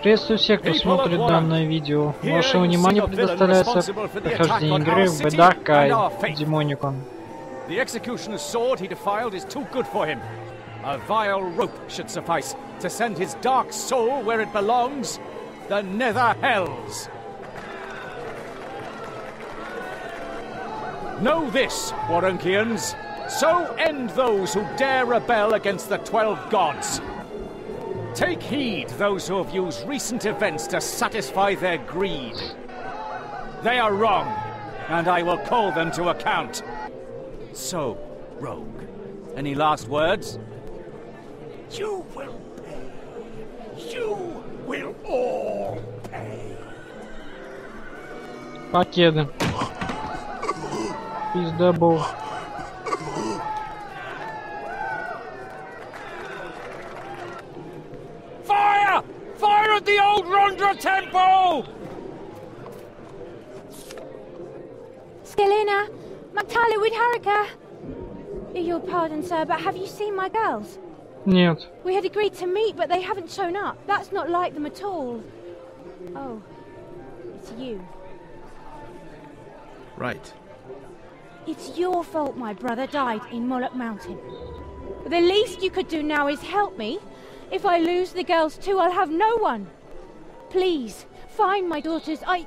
Приветствую всех, кто смотрит данное видео. Вашему вниманию предоставляется прохождение игры в Dark Eye Demonicon. The executioner's sword he defiled is too good for him. A vile rope should suffice to send his dark soul where it belongs, the nether hells. Know this, Warunkians. So end those who dare rebel against the 12 gods. Take heed, those who have used recent events to satisfy their greed. They are wrong, and I will call them to account. So, Rogue, any last words? You will pay. You will all pay. Покеды. Пиздабол. Fire! Fire at the old Rondra temple! Skelina, Maktala with Harika. Your pardon, sir, but have you seen my girls? Нет. We had agreed to meet, but they haven't shown up. That's not like them at all. Oh, it's you. Right. It's your fault my brother died in Moloch Mountain. The least you could do now is help me. If I lose the girls too, I'll have no one. Please, find my daughters. I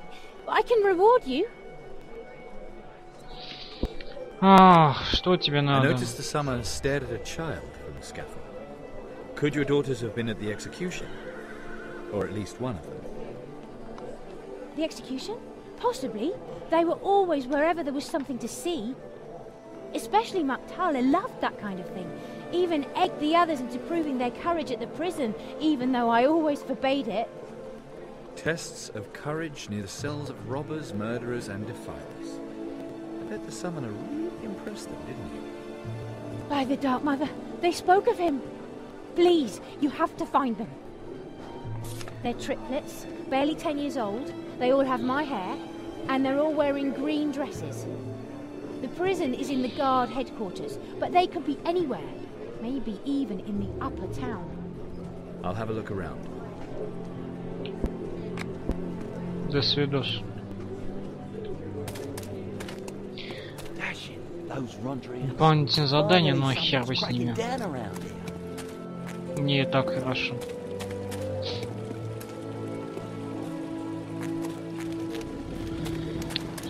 can reward you. Что тебе I надо? noticed the summer stared at a child from the scaffold. Could your daughters have been at the execution? Or at least one of them? The execution? Possibly. They were always wherever there was something to see. Especially Maktala loved that kind of thing. Even egged the others into proving their courage at the prison, even though I always forbade it. Tests of courage near the cells of robbers, murderers, and defilers. I bet the summoner really impressed them, didn't he? By the Dark Mother, they spoke of him. Please, you have to find them. They're triplets, barely 10 years old. They all have my hair, and they're all wearing green dresses. The prison is in the guard headquarters, but they could be anywhere. Maybe even in the upper town. I'll have a look around. До свидос. Выполните задание, но хер вы с ними. Не так хорошо.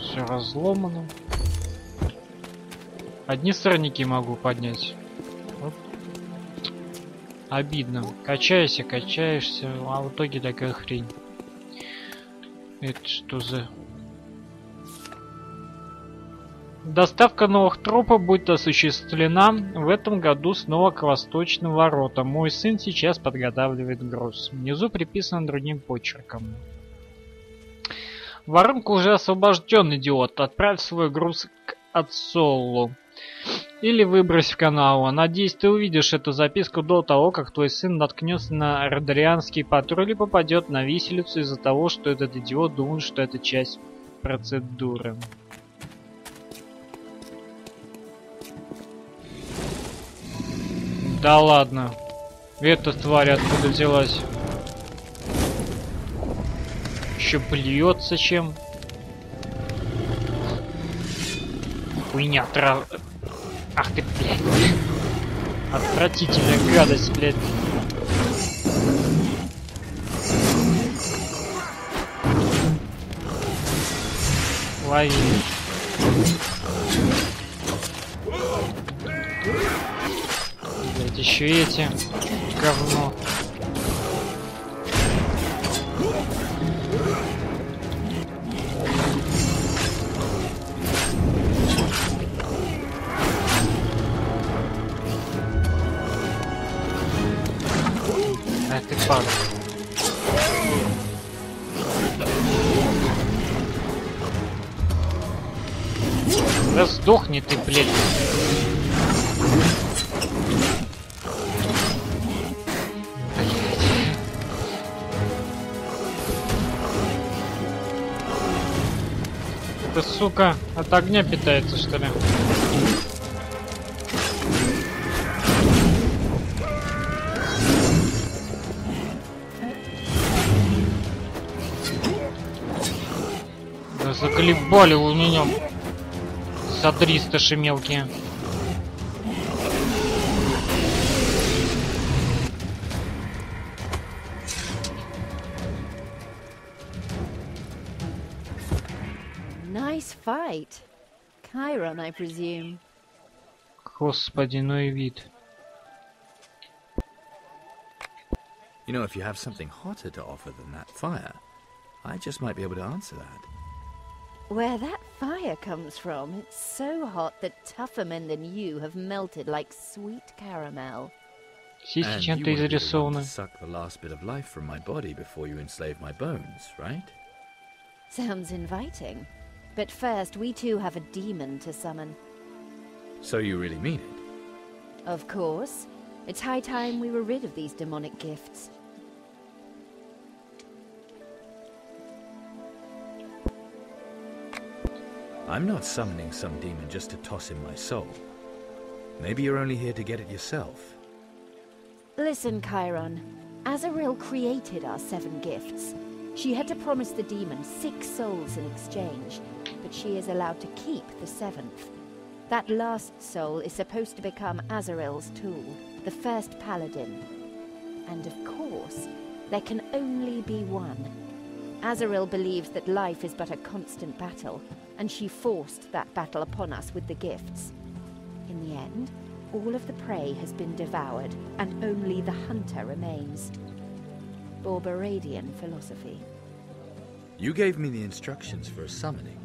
Все разломано. Одни сорняки могу поднять. Вот. Обидно. Качаешься, качаешься, а в итоге такая хрень. Это что за... Доставка новых трупов будет осуществлена в этом году снова к восточным воротам. Мой сын сейчас подготавливает груз. Внизу приписано другим почерком. Воронка уже освобожден, идиот. Отправь свой груз к Отсолу. Или выбрось в канал. Надеюсь, ты увидишь эту записку до того, как твой сын наткнется на Родрианский патруль и попадет на виселицу из-за того, что этот идиот думает, что это часть процедуры. Да ладно. Эта тварь откуда взялась? Еще плюется чем? Хуйня, Ах ты, блядь. Отвратительная гадость, блядь. Лови. Блядь, еще эти. Говно. Ты падай. Да сдохни ты, блядь. Эта сука от огня питается, что ли? Заколебали у меня садристыши мелкие. Nice fight. Chiron, I presume. Господи, ну и вид. You know, if you have something hotter to offer than that fire, I just might be able to answer that. Where that fire comes from, it's so hot that tougher men than you have melted like sweet caramel. Сиськи And you чем-то want to be the one to изрисованы. suck the last bit of life from my body before you enslave my bones, right? Sounds inviting. But first, we too have a demon to summon. So you really mean it? Of course. It's high time we were rid of these demonic gifts. I'm not summoning some demon just to toss in my soul. Maybe you're only here to get it yourself. Listen, Chiron. Azrael created our 7 gifts. She had to promise the demon 6 souls in exchange, but she is allowed to keep the 7th. That last soul is supposed to become Azrael's tool, the first paladin. And of course, there can only be one. Azrael believes that life is but a constant battle, and she forced that battle upon us with the gifts. In the end, all of the prey has been devoured, and only the hunter remains. Borberadian philosophy. You gave me the instructions for a summoning.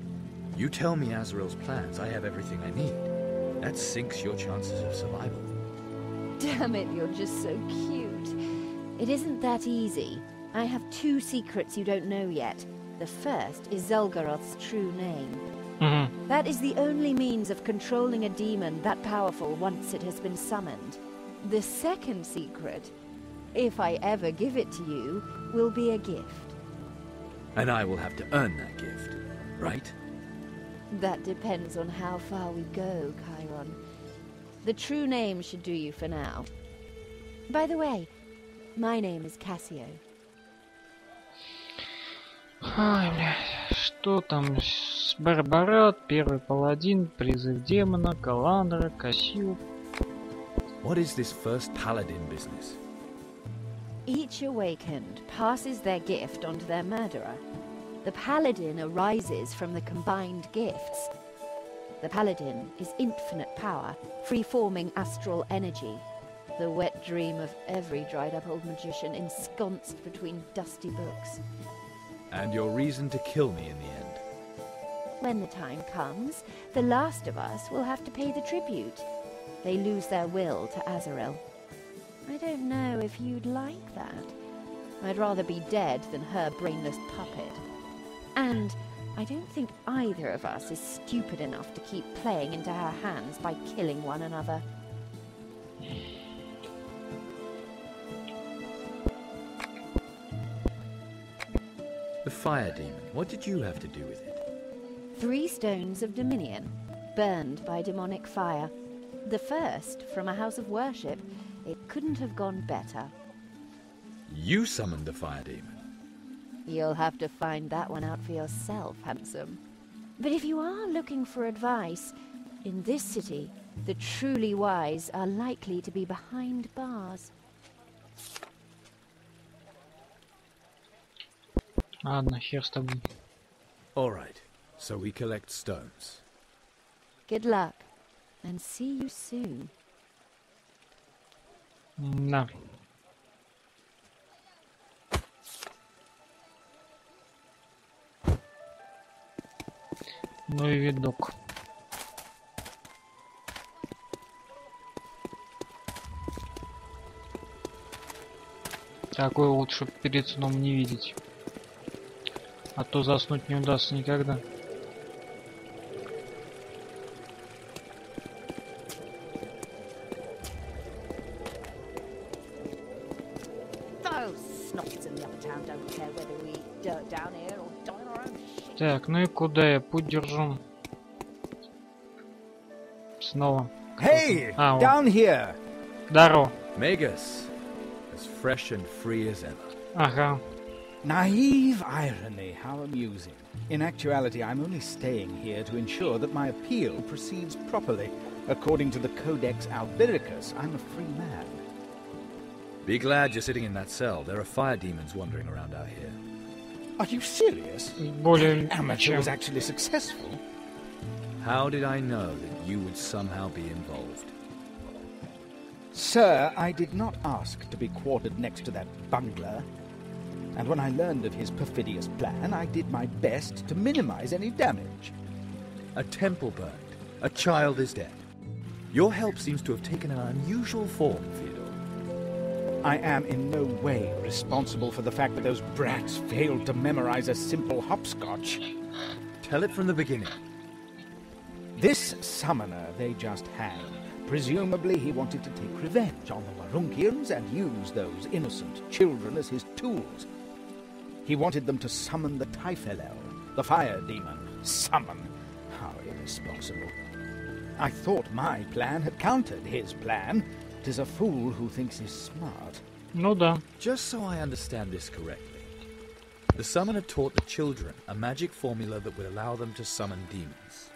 You tell me Azrael's plans, I have everything I need. That sinks your chances of survival. Damn it, you're just so cute. It isn't that easy. I have 2 secrets you don't know yet. The first is Zulgaroth's true name. That is the only means of controlling a demon that powerful once it has been summoned. The second secret, if I ever give it to you, will be a gift. And I will have to earn that gift, right? That depends on how far we go, Chiron. The true name should do you for now. By the way, my name is Cassio. Ай, блядь, что там? Барбарат, первый паладин, призыв демона, Каландра, Кассио. What is this first paladin business? Each awakened passes their gift onto their murderer. The paladin arises from the combined gifts. The paladin is infinite power, free-forming astral energy. The wet dream of every dried-up old magician ensconced between dusty books. And your reason to kill me in the end? When the time comes, the last of us will have to pay the tribute. They lose their will to Azrael. I don't know if you'd like that. I'd rather be dead than her brainless puppet. And I don't think either of us is stupid enough to keep playing into her hands by killing one another. The fire demon, what did you have to do with it? 3 stones of dominion, burned by demonic fire. The first from a house of worship. It couldn't have gone better. You summoned the fire demon. You'll have to find that one out for yourself, handsome. But if you are looking for advice, in this city, the truly wise are likely to be behind bars. Ладно, хер с тобой. All right, so we collect stones. Good luck, and see you soon. Да. Ну и видок. Такой лучше перед сном не видеть. А то заснуть не удастся никогда. Так, ну и куда я путь держу? Снова. Hey, вот. down here. Здорово. Magus, as fresh and free as ever. Ага. Naive irony, how amusing. In actuality, I'm only staying here to ensure that my appeal proceeds properly. According to the Codex Albiricus, I'm a free man. Be glad you're sitting in that cell. There are fire demons wandering around out here. Are you serious? Более Amateur чем. was actually successful. How did I know that you would somehow be involved? Sir, I did not ask to be quartered next to that bungler. And when I learned of his perfidious plan, I did my best to minimize any damage. A temple burned. A child is dead. Your help seems to have taken an unusual form, Theodore. I am in no way responsible for the fact that those brats failed to memorize a simple hopscotch. Tell it from the beginning. This summoner they just hanged. Presumably he wanted to take revenge on the Marunkians and use those innocent children as his tools. He wanted them to summon the Typhelel, the fire demon. Summon? How irresponsible. I thought my plan had countered his plan. 'Tis a fool who thinks he's smart. Ну да. Just so I understand this correctly, the summoner taught the children a magic formula that would allow them to summon demons.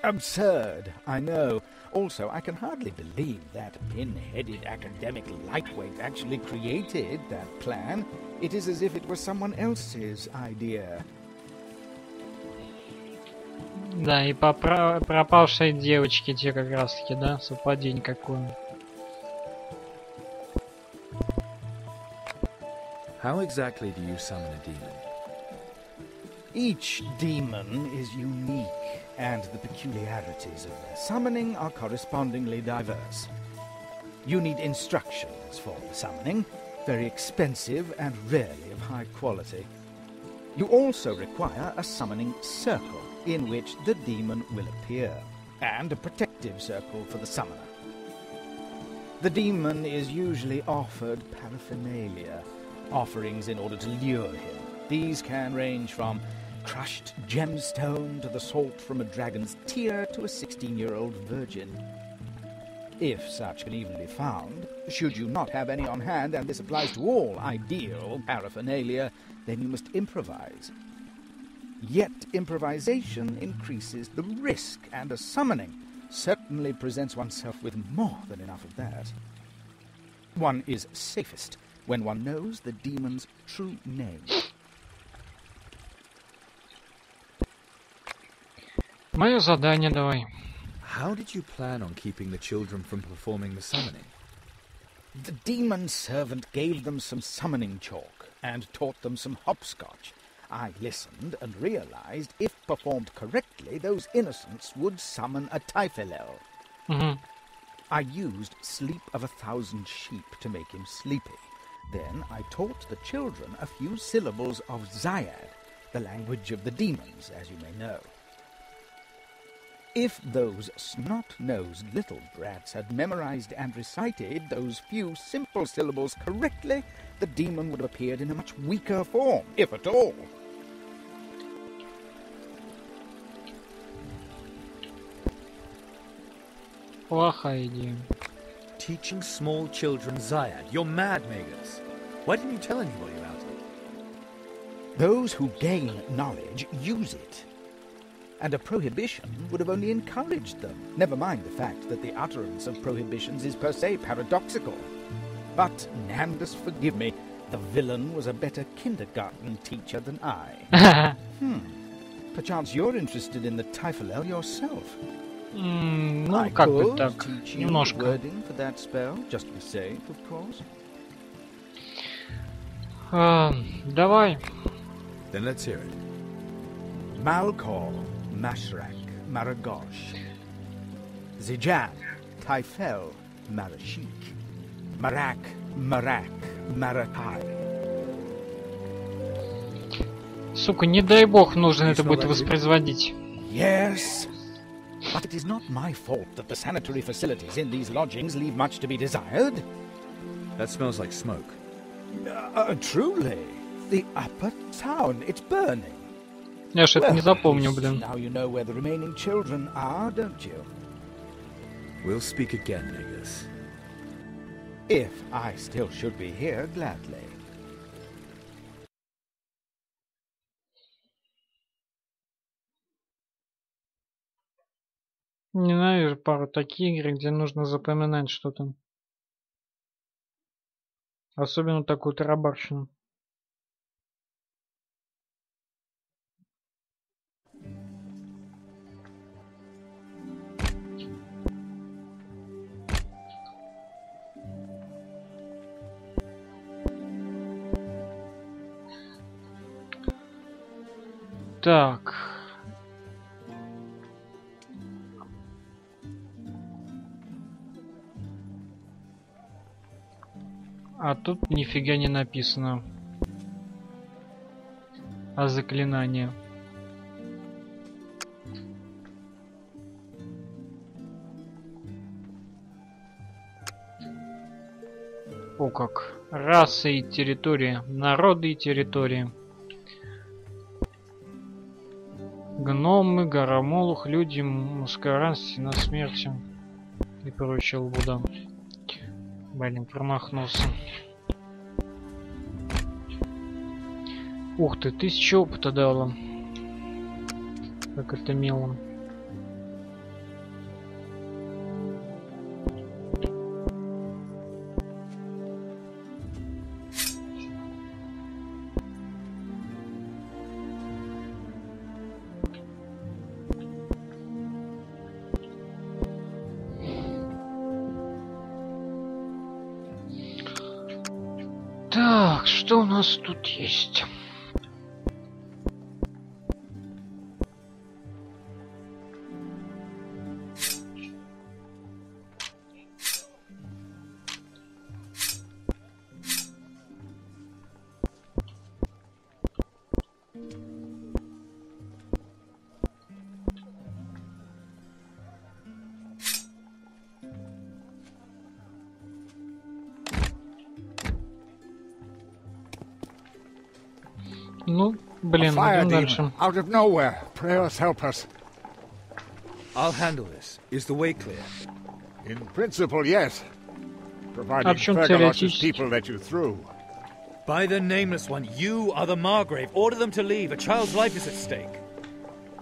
Absurd, I know. Also, I can hardly believe that pin-headed academic lightweight actually created that plan. It is as if it was someone else's idea. Да, и по пропавшей девочке те как раз таки, да, совпадение какое. How exactly do you summon a demon? Each demon is unique, and the peculiarities of their summoning are correspondingly diverse. You need instructions for the summoning, very expensive and rarely of high quality. You also require a summoning circle in which the demon will appear, and a protective circle for the summoner. The demon is usually offered paraphernalia, offerings in order to lure him. These can range from crushed gemstone to the salt from a dragon's tear to a 16-year-old virgin. If such can even be found, should you not have any on hand, and this applies to all ideal paraphernalia, then you must improvise. Yet improvisation increases the risk, and a summoning certainly presents oneself with more than enough of that. One is safest when one knows the demon's true name. Мое задание давай. How did you plan on keeping the children from performing the summoning? The demon servant gave them some summoning chalk and taught them some hopscotch. I listened and realized if performed correctly, those innocents would summon a Typhelel. Угу. I used Sleep of 1,000 Sheep to make him sleepy. Then I taught the children a few syllables of Zyad, the language of the demons, as you may know. If those snot-nosed little brats had memorized and recited those few simple syllables correctly, the demon would have appeared in a much weaker form, if at all. Плохая идея. Teaching small children Zyad. You're mad, Magus. Why didn't you tell anybody about it? Those who gain knowledge use it. And a prohibition would have only encouraged them. Never mind the fact that the utterance of prohibitions is per se paradoxical. But, Nandus, forgive me, the villain was a better kindergarten teacher than I. Perchance you're interested in the Typhelel yourself. Ну, I как бы could так, teach you немножко. wording for that spell, just to be safe, of course. Давай. Then let's hear it. Malkor, Mashrak, Maragosh. Zijan, Typhel, Marashik. Marak, Marak, Marakai. Сука, не дай бог нужно это будет воспроизводить. Yes. But it is not my fault that the sanitary facilities in these lodgings leave much to be desired. That smells like smoke. Truly. The upper town, it's burning. Я ж это не Well, запомню, at least блин. now you know where the remaining children are, don't you? We'll speak again, Magus. If I still should be here, gladly. Ненавижу пару такие игры, где нужно запоминать что-то. Особенно такую тарабарщину. Так. А тут нифига не написано о заклинании. О как. Расы и территории. Народы и территории. Гномы, горомолух, люди, мускаран, стена смерти и прочее лбуда. Блин, промахнулся. Ух ты, 1000 опыта дало. Как это мило. Так, что у нас тут есть? Ну, блин, идем дальше. Out of nowhere. Prayers help us. I'll handle this. Is the way clear? In principle, yes. Providing Общем, Fergalos's people let you through. By the Nameless One, you are the Margrave. Order them to leave. A child's life is at stake.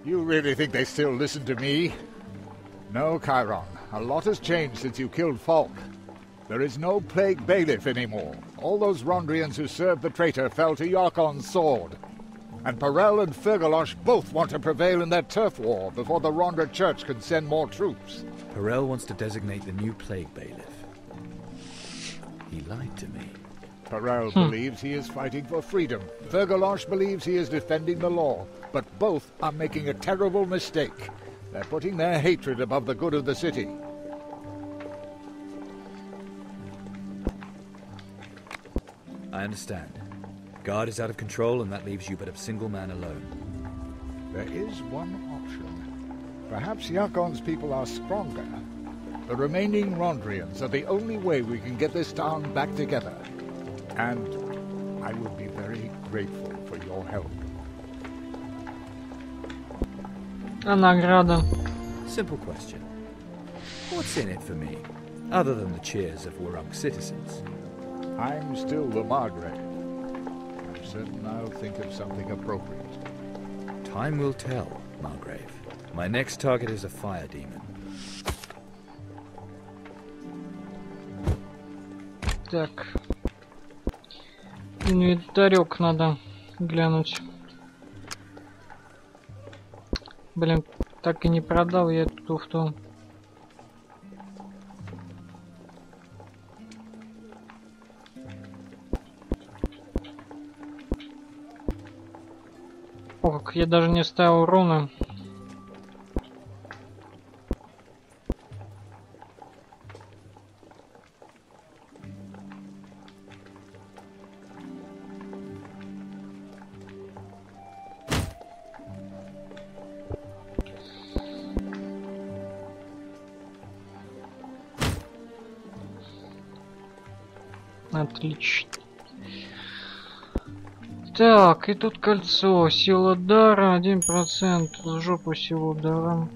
You really think they still listen to me? No, Chiron. A lot has changed since you killed Falk. There is no plague bailiff anymore. All those Rondrians who served the traitor fell to Yarkon's sword. And Perel and Fergalos both want to prevail in their turf war before the Rondra Church can send more troops. Perel wants to designate the new plague bailiff. He lied to me. Perel believes he is fighting for freedom. Fergalos believes he is defending the law. But both are making a terrible mistake. They're putting their hatred above the good of the city. I understand. Guard is out of control, and that leaves you but a single man alone. There is one option. Perhaps Yarkon's people are stronger. The remaining Rondrians are the only way we can get this town back together. And I would be very grateful for your help. А награда? Simple question. What's in it for me, other than the cheers of Wurrung citizens? I'm still the Margrave. I'm certain I'll think of something appropriate. Time will tell, Margrave. My next target is a fire demon. Так. Инвентарек надо глянуть. Блин, так и не продал я эту туфту. О, как я даже не ставил руны. Отлично. Так, и тут кольцо. Сила дара 1%. В жопу силу дара.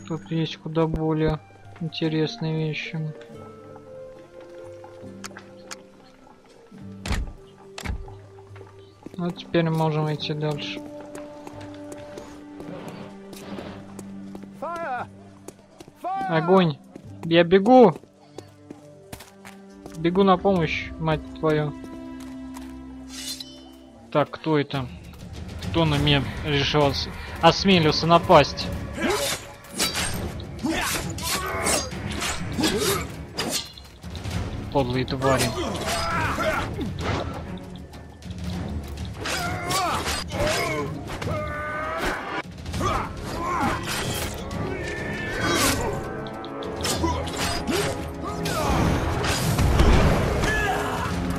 Тут есть куда более интересные вещи. Ну, теперь можем идти дальше. Огонь! Я бегу! Бегу на помощь, мать твою. Так, кто это? Кто на меня решился? Осмелился напасть. Подлые твари.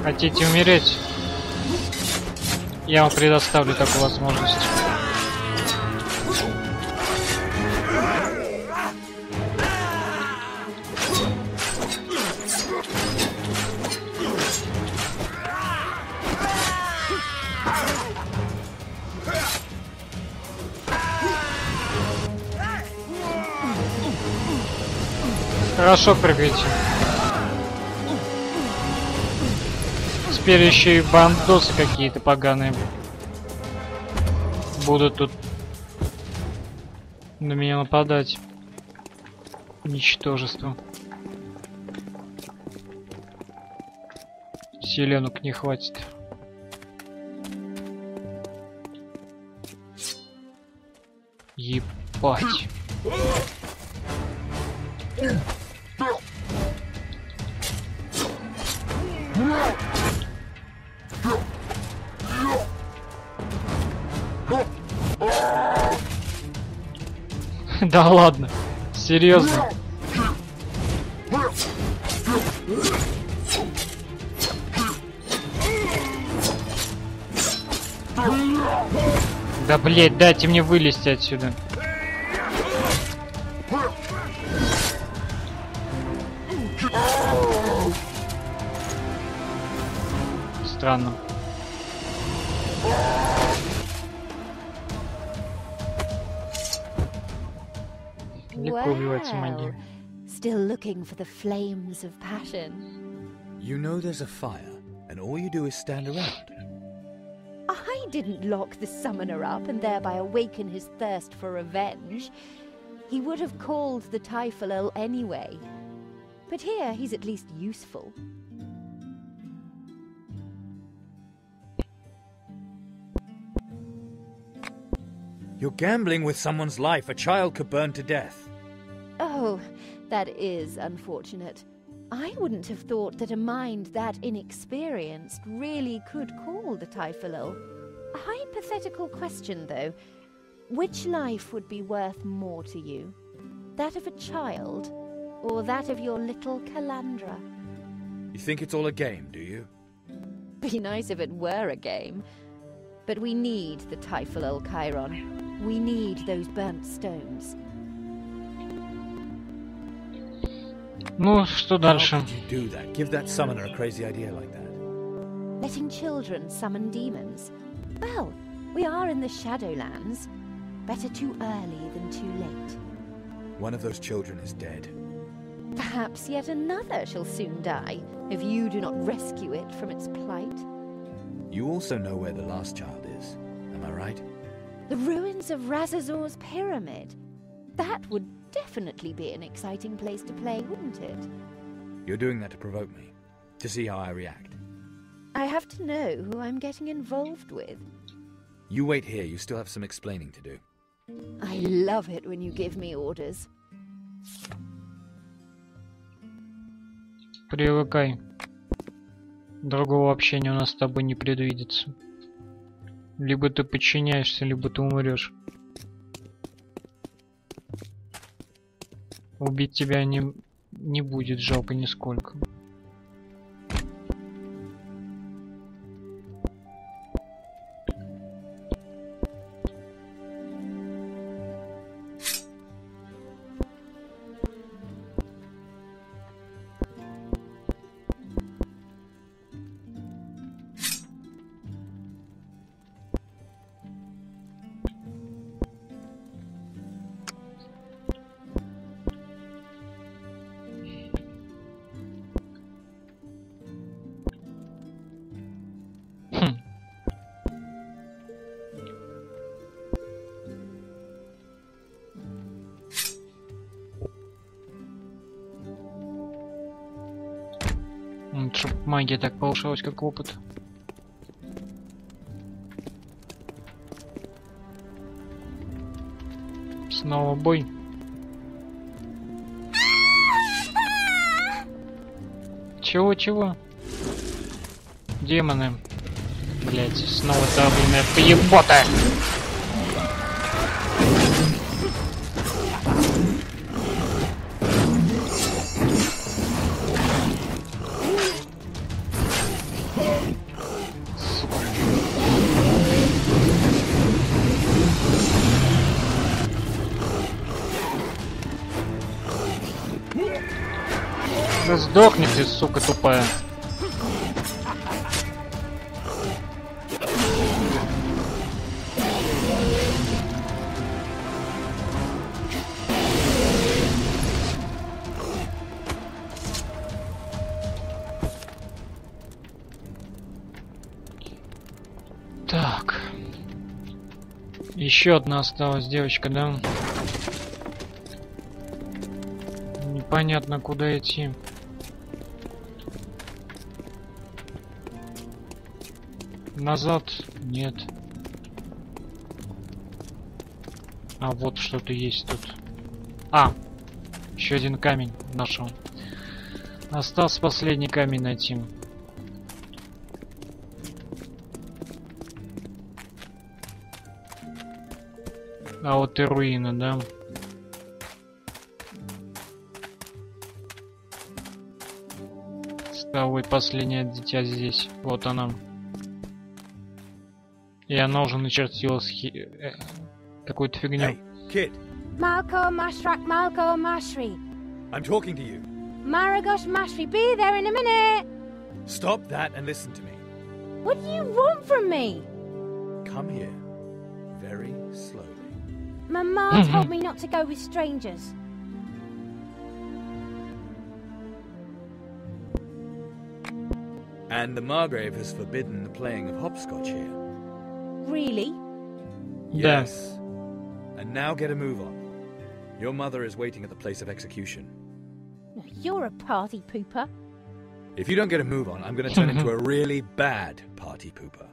Хотите умереть? Я вам предоставлю такую возможность. Хорошо, прыгайте. Теперь еще и бандосы какие-то поганые будут тут на меня нападать. Ничтожество. Селенок не хватит. Ебать. Да ладно, серьезно. Да блять, дайте мне вылезти отсюда. Странно. Wow. Still looking for the flames of passion. You know there's a fire, and all you do is stand around. I didn't lock the summoner up and thereby awaken his thirst for revenge. He would have called the Typhonal anyway. But here he's at least useful. You're gambling with someone's life. A child could burn to death. Oh, that is unfortunate. I wouldn't have thought that a mind that inexperienced really could call the Typhonal. A hypothetical question, though. Which life would be worth more to you? That of a child, or that of your little Calandra? You think it's all a game, do you? Be nice if it were a game. But we need the Typhonal, Chiron. We need those burnt stones. Ну, что дальше? How could you do that? Give that summoner a crazy idea like that. Letting children summon demons. Well, we are in the Shadowlands. Better too early than too late. One of those children is dead. Perhaps yet another shall soon die, if you do not rescue it from its plight. You also know where the last child is, am I right? The ruins of Razazor's pyramid. That would definitely be an exciting place to play, wouldn't it? You're doing that to provoke me, to see how I react. I have to know who I'm getting involved with. You wait here, you still have some explaining to do. I love it when you give me orders. Привыкай. Другого общения у нас с тобой не предвидится. Либо ты подчиняешься, либо ты умрешь. Убить тебя не будет жалко нисколько. надо, чтобы магия так повышалась, как опыт. Снова бой. Чего? Демоны. Блять, снова та, блин, поебота. Да сдохни ты, сука тупая. Так. Еще одна осталась девочка, да? Непонятно, куда идти. Назад? Нет. А вот что-то есть тут. А! Еще один камень нашел. Остался последний камень найти. А вот и руина, да? Ой, последнее дитя здесь. Вот она. И она уже начертила какую-то фигню. Hey, kid. Malko Mashrak Malko Mashri. I'm talking to you. Maragosh Mashri, be there in a minute. Stop that and listen to me. What do you want from me? Come here. Very slowly. My ma told me not to go with strangers. And the Margrave has forbidden the playing of hopscotch here. Really? Yes. And now get a move on. Your mother is waiting at the place of execution. You're a party pooper. If you don't get a move on, I'm going to turn into a really bad party pooper.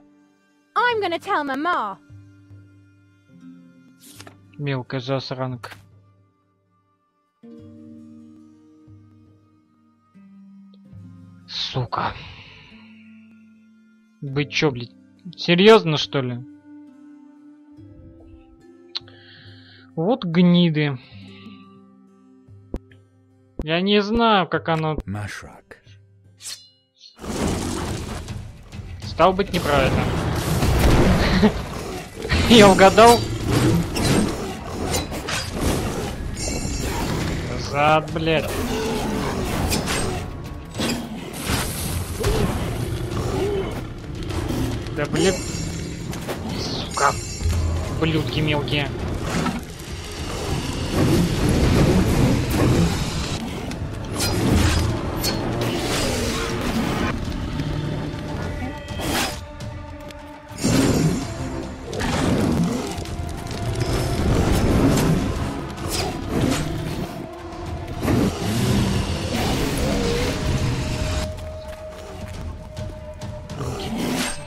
I'm going to tell my ma. Мелкая засранка. Сука. Вы чё, блядь? Серьезно, что ли? Вот гниды. Я не знаю, как оно... Mashrak. Стало быть, неправильно. Я угадал. Назад, блядь. Да, блин. Сука. Блюдки мелкие.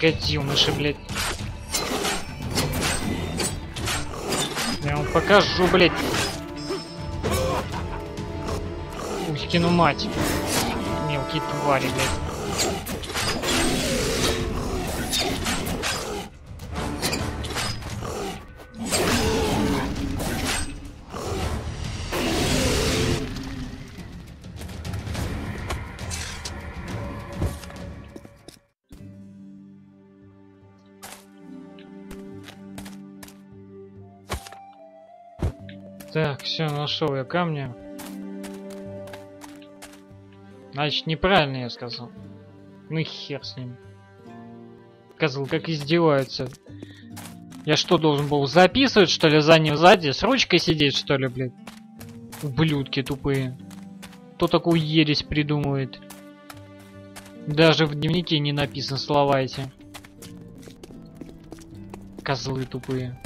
Гадюныши, блядь. Я вам покажу, блядь. Уськину мать. Мелкие твари, блядь. Так, все, нашел я камни. Значит, неправильно я сказал. Ну и хер с ним. Козл, как издеваются. Я что, должен был записывать, что ли, за ним сзади? С ручкой сидеть, что ли, блядь? Ублюдки тупые. Кто такую ересь придумывает? Даже в дневнике не написаны слова эти. Козлы тупые.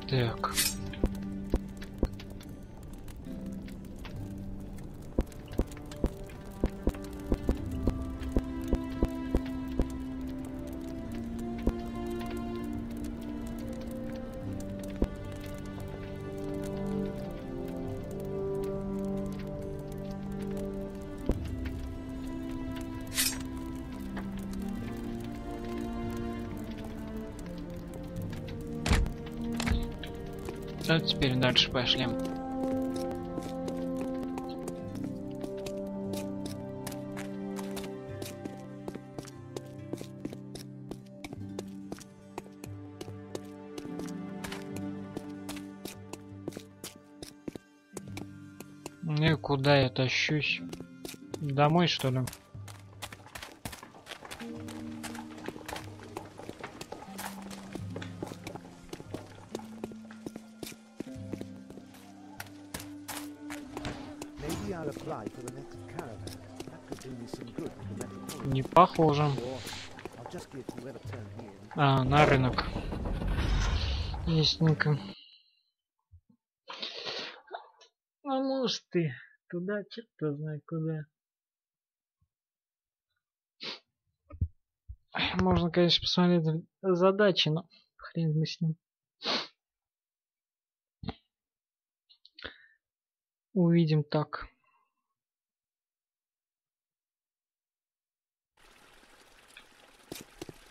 Так. А теперь дальше пошли. И куда я тащусь? Домой, что ли? Не похоже. А, на рынок. Ясненько. А может ты туда, черт знает куда. Можно, конечно, посмотреть задачи, но хрен мы с ним. Увидим так.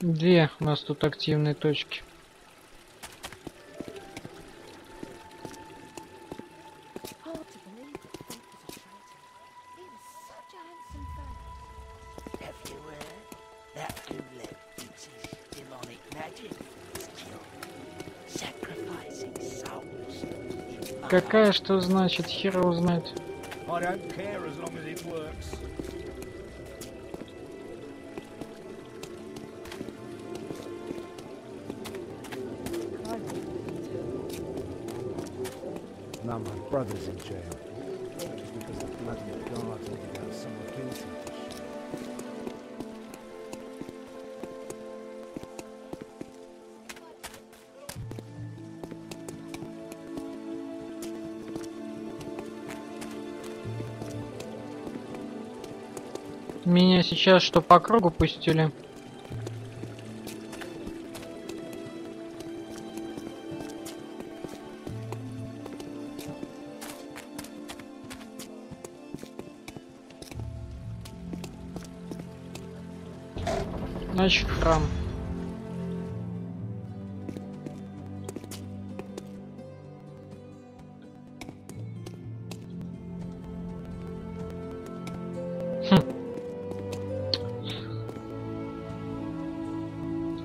Две у нас тут активные точки. Какая что значит, хер его знает. Now my brother's in jail. Just because the bloody guards wanted out someone guilty. Меня сейчас что, по кругу пустили? Значит, храм.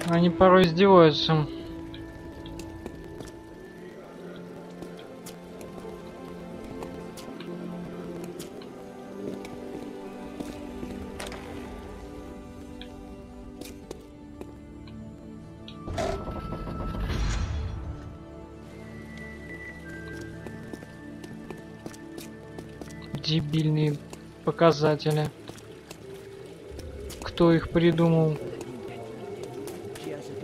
Они порой издеваются. Дебильные показатели. Кто их придумал?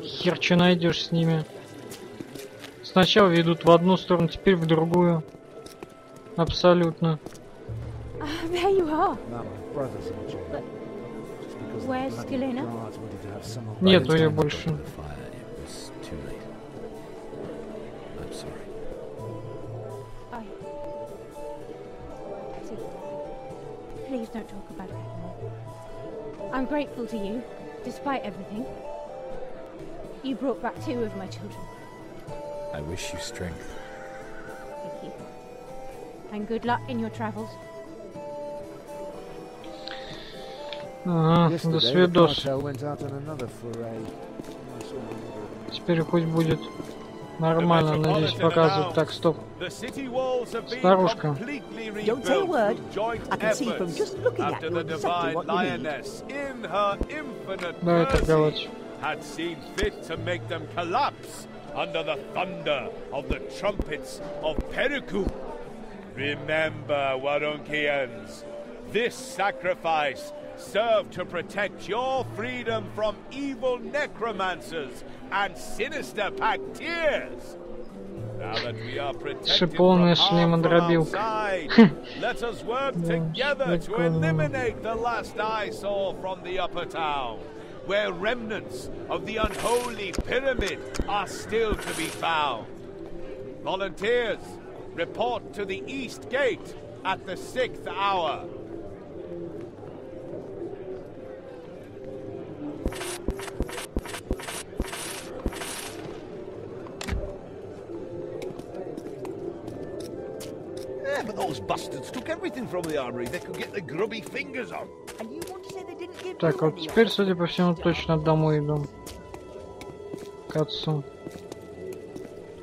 Хер что найдешь с ними. Сначала ведут в одну сторону, теперь в другую. Абсолютно. There you are. Where's Galena? Нету ее больше. Please don't talk about it anymore. I'm grateful to you, despite everything. You brought back 2 of my children. I wish you strength. Thank you. And good luck in your travels. Ага, до свидос. Теперь хоть будет нормально, надеюсь, показывать. Так, стоп. Старушка. Don't say a word. I can see from just looking at you exactly what you need. Давай торговать. Had seen fit to make them collapse under the thunder of the trumpets of Periku. Remember, Warunkians, this sacrifice served to protect your freedom from evil necromancers and sinister Pacteers. Now that we are protected Шиповная from harm from шлемодробилка. outside, let us work Да, together to прикольно. eliminate the last eyesore from the upper town, where remnants of the unholy pyramid are still to be found. Volunteers, report to the east gate at the 6th hour. Yeah, but those bastards took everything from the armory they could get their grubby fingers on. And you want to say they didn't give Так, you вот any теперь, of it? судя по всему, точно домой иду. К отцу.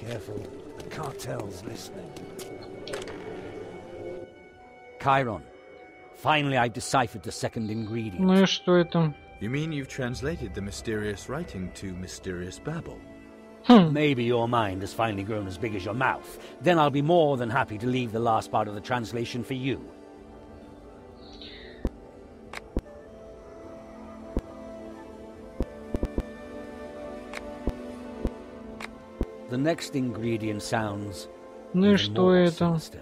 Careful, the cartel's listening. Chiron. Finally, I've deciphered the second ingredient. Ну и что это? You mean you've translated the mysterious writing to mysterious babble? Maybe your mind has finally grown as big as your mouth. Then I'll be more than happy to leave the last part of the translation for you. The next ingredient sounds... Ну и even что more это? sinister.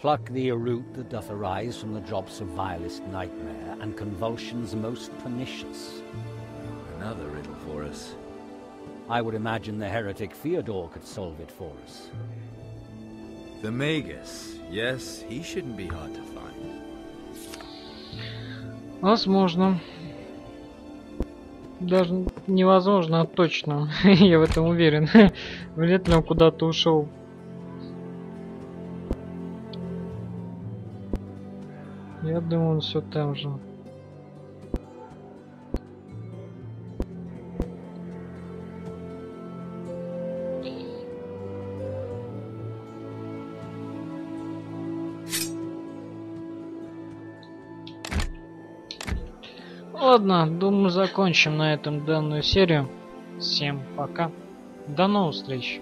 Pluck the root that doth arise from the drops of vilest nightmare and convulsions most pernicious. Another riddle for us. I would imagine the heretic Theodore could solve it for us. The Magus. Yes, he shouldn't be hard to find. Возможно. Даже невозможно, а точно. Я в этом уверен. Вряд ли он куда-то ушел. Я думаю, он все там же. Ладно, думаю, закончим на этом данную серию. Всем пока. До новых встреч.